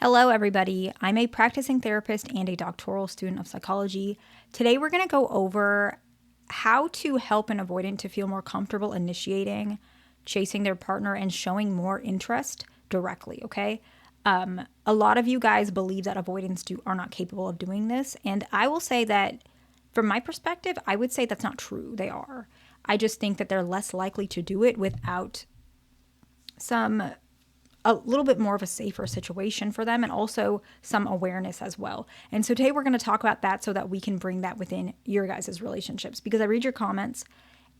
Hello, everybody. I'm a practicing therapist and a doctoral student of psychology. Today, we're going to go over how to help an avoidant to feel more comfortable initiating, chasing their partner, and showing more interest directly, okay? A lot of you guys believe that avoidants are not capable of doing this. And I will say that from my perspective, I would say that's not true. They are. I just think that they're less likely to do it without a little bit more of a safer situation for them and also some awareness as well. And so today we're going to talk about that so that we can bring that within your guys' relationships, because I read your comments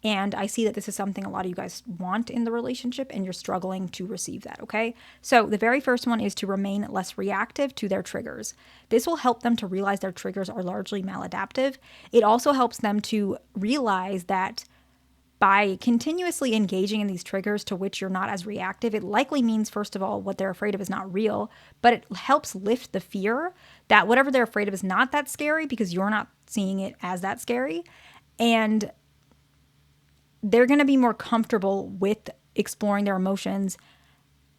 and I see that this is something a lot of you guys want in the relationship and you're struggling to receive that, okay? So the very first one is to remain less reactive to their triggers. This will help them to realize their triggers are largely maladaptive. It also helps them to realize that by continuously engaging in these triggers to which you're not as reactive, it likely means, first of all, what they're afraid of is not real, but it helps lift the fear that whatever they're afraid of is not that scary because you're not seeing it as that scary. And they're going to be more comfortable with exploring their emotions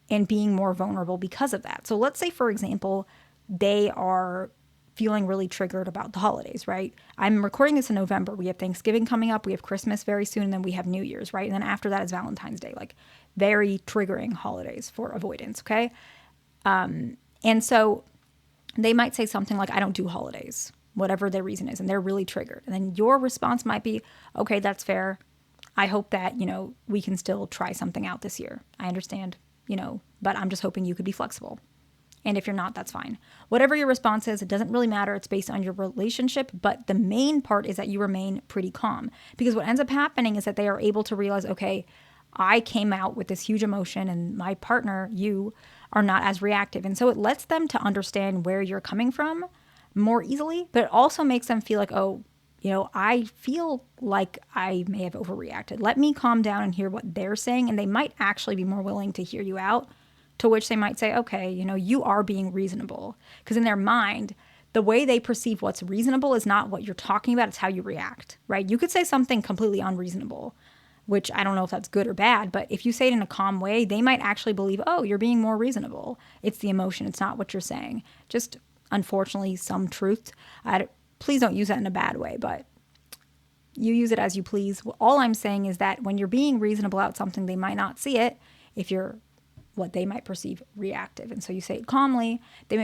and being more vulnerable because of that. So let's say, for example, they are feeling really triggered about the holidays, right? I'm recording this in November. We have Thanksgiving coming up. We have Christmas very soon. And then we have New Year's, right? And then after that is Valentine's Day, like very triggering holidays for avoidance, okay? And so they might say something like, I don't do holidays, whatever their reason is. And they're really triggered. And then your response might be, okay, that's fair. I hope that, we can still try something out this year. I understand, but I'm just hoping you could be flexible. And if you're not, that's fine. Whatever your response is, it doesn't really matter. It's based on your relationship. But the main part is that you remain pretty calm. Because what ends up happening is that they are able to realize, okay, I came out with this huge emotion and my partner, you, are not as reactive. And so it lets them to understand where you're coming from more easily. But it also makes them feel like, oh, I feel like I may have overreacted. Let me calm down and hear what they're saying. And they might actually be more willing to hear you out. To which they might say, okay, you are being reasonable. Because in their mind, the way they perceive what's reasonable is not what you're talking about. It's how you react, right? You could say something completely unreasonable, which I don't know if that's good or bad. But if you say it in a calm way, they might actually believe, oh, you're being more reasonable. It's the emotion. It's not what you're saying. Just unfortunately, some truth. Please don't use that in a bad way, but you use it as you please. All I'm saying is that when you're being reasonable about something, they might not see it if you're what they might perceive reactive. And so you say it calmly, they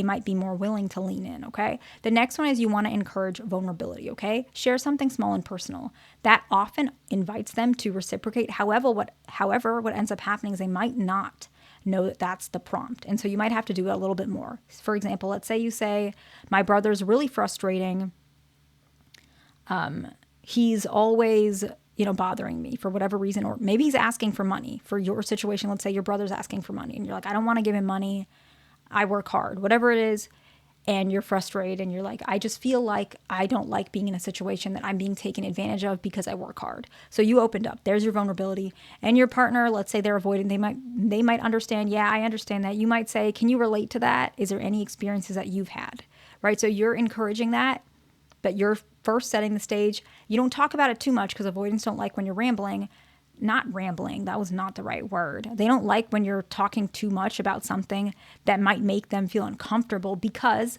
might be more willing to lean in, okay? The next one is you want to encourage vulnerability, okay? Share something small and personal. That often invites them to reciprocate. However, what ends up happening is they might not know that that's the prompt. And so you might have to do it a little bit more. For example, let's say you say, my brother's really frustrating. He's always bothering me for whatever reason, or maybe he's asking for money for your situation. Let's say your brother's asking for money and you're like, I don't want to give him money. I work hard, whatever it is. And you're frustrated and you're like, I just feel like I don't like being in a situation that I'm being taken advantage of because I work hard. So you opened up, there's your vulnerability. And your partner, let's say they're avoiding, they might understand. Yeah, I understand that. You might say, can you relate to that? Is there any experiences that you've had? Right. So you're encouraging that. But you're first setting the stage. You don't talk about it too much because avoidants don't like when you're rambling. Not rambling, that was not the right word. They don't like when you're talking too much about something that might make them feel uncomfortable, because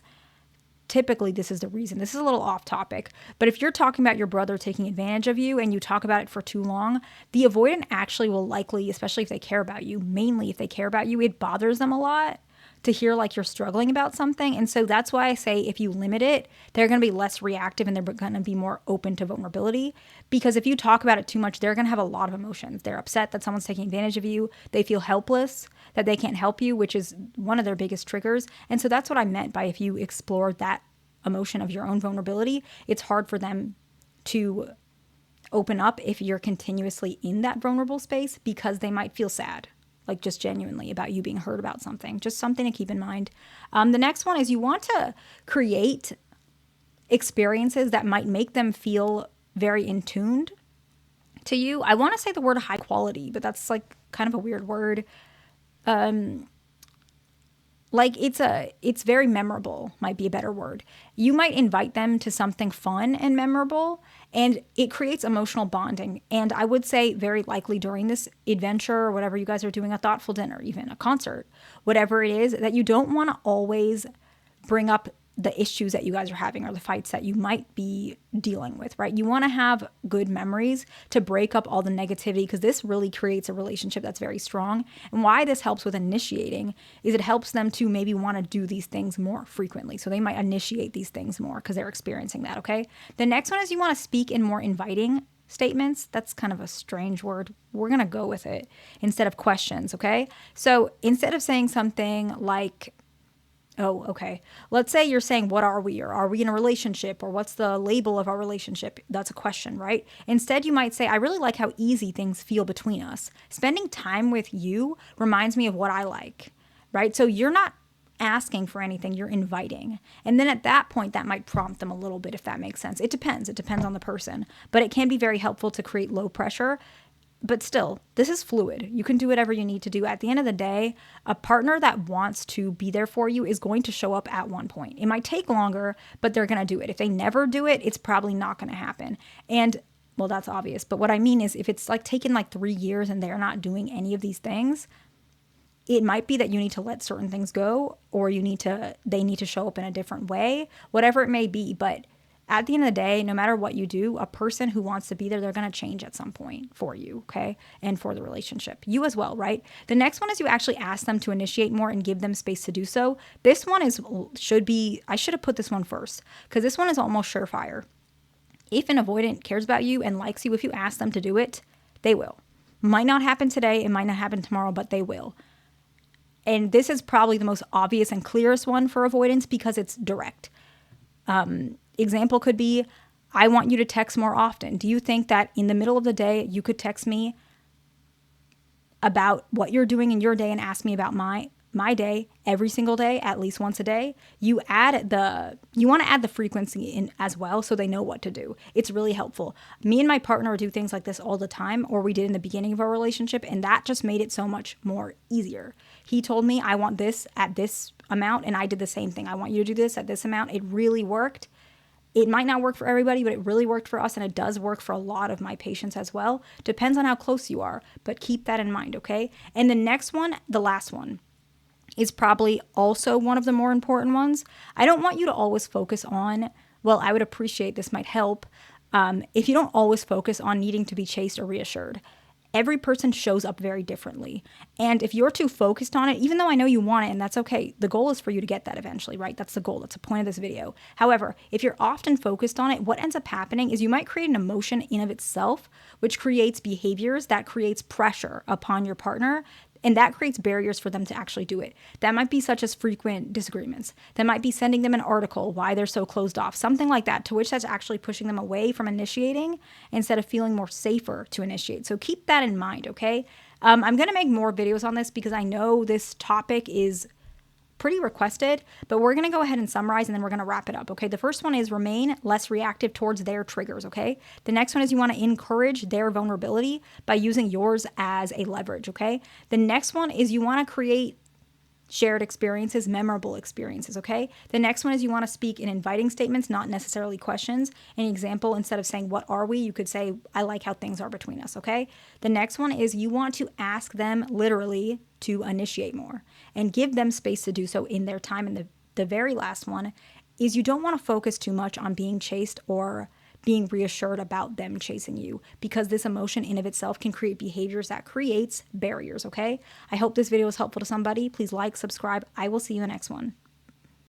typically this is the reason. This is a little off topic, but if you're talking about your brother taking advantage of you and you talk about it for too long, the avoidant actually will likely, especially if they care about you, mainly if they care about you, it bothers them a lot to hear like you're struggling about something. And so that's why I say if you limit it, they're going to be less reactive and they're going to be more open to vulnerability. Because if you talk about it too much, they're going to have a lot of emotions. They're upset that someone's taking advantage of you. They feel helpless, that they can't help you, which is one of their biggest triggers. And so that's what I meant by if you explore that emotion of your own vulnerability, it's hard for them to open up if you're continuously in that vulnerable space, because they might feel sad. Like just genuinely about you being hurt about something. Just something to keep in mind. The next one is you want to create experiences that might make them feel very in tuned to you. I want to say the word high quality, but that's like kind of a weird word. like it's very memorable, might be a better word. You might invite them to something fun and memorable, and it creates emotional bonding. And I would say very likely during this adventure or whatever you guys are doing, a thoughtful dinner, even a concert, whatever it is, that you don't want to always bring up the issues that you guys are having or the fights that you might be dealing with, right? You want to have good memories to break up all the negativity, because this really creates a relationship that's very strong. And why this helps with initiating is it helps them to maybe want to do these things more frequently. So they might initiate these things more because they're experiencing that, okay? The next one is you want to speak in more inviting statements. That's kind of a strange word. We're going to go with it instead of questions, okay? So instead of saying something like, oh, okay, let's say you're saying, what are we? Or are we in a relationship? Or what's the label of our relationship? That's a question, right? Instead, you might say, I really like how easy things feel between us. Spending time with you reminds me of what I like, right? So you're not asking for anything, you're inviting. And then at that point, that might prompt them a little bit, if that makes sense. It depends on the person, but it can be very helpful to create low pressure. But still, this is fluid. You can do whatever you need to do. At the end of the day, a partner that wants to be there for you is going to show up at one point. It might take longer, but they're going to do it. If they never do it, it's probably not going to happen. And well, that's obvious. But what I mean is if it's like taken like 3 years and they're not doing any of these things, it might be that you need to let certain things go, or they need to show up in a different way, whatever it may be. But at the end of the day, no matter what you do, a person who wants to be there, they're going to change at some point for you, okay? And for the relationship. You as well, right? The next one is you actually ask them to initiate more and give them space to do so. This one I should have put this one first, because this one is almost surefire. If an avoidant cares about you and likes you, if you ask them to do it, they will. Might not happen today, it might not happen tomorrow, but they will. And this is probably the most obvious and clearest one for avoidance because it's direct. Example could be, I want you to text more often. Do you think that in the middle of the day, you could text me about what you're doing in your day and ask me about my day every single day, at least once a day? You want to add the frequency in as well so they know what to do. It's really helpful. Me and my partner do things like this all the time, or we did in the beginning of our relationship, and that just made it so much more easier. He told me, I want this at this amount, and I did the same thing. I want you to do this at this amount. It really worked. It might not work for everybody, but it really worked for us, and it does work for a lot of my patients as well. Depends on how close you are, but keep that in mind, okay? And the next one, the last one, is probably also one of the more important ones. I don't want you to always focus on, well, I would appreciate this might help, if you don't always focus on needing to be chased or reassured. Every person shows up very differently. And if you're too focused on it, even though I know you want it, and that's okay, the goal is for you to get that eventually, right? That's the goal. That's the point of this video. However, if you're often focused on it, what ends up happening is you might create an emotion in of itself, which creates behaviors that creates pressure upon your partner. And that creates barriers for them to actually do it. That might be such as frequent disagreements. That might be sending them an article why they're so closed off, something like that, to which that's actually pushing them away from initiating instead of feeling more safer to initiate. So keep that in mind, okay? I'm going to make more videos on this because I know this topic is pretty requested, but we're going to go ahead and summarize and then we're going to wrap it up, okay? The first one is remain less reactive towards their triggers, okay? The next one is you want to encourage their vulnerability by using yours as a leverage, okay? The next one is you want to create shared experiences, memorable experiences, okay? The next one is you want to speak in inviting statements, not necessarily questions. An example, instead of saying, what are we? You could say, I like how things are between us, okay? The next one is you want to ask them literally to initiate more and give them space to do so in their time. And the very last one is you don't want to focus too much on being chased or being reassured about them chasing you, because this emotion in of itself can create behaviors that creates barriers, okay? I hope this video was helpful to somebody. Please like, subscribe. I will see you in the next one.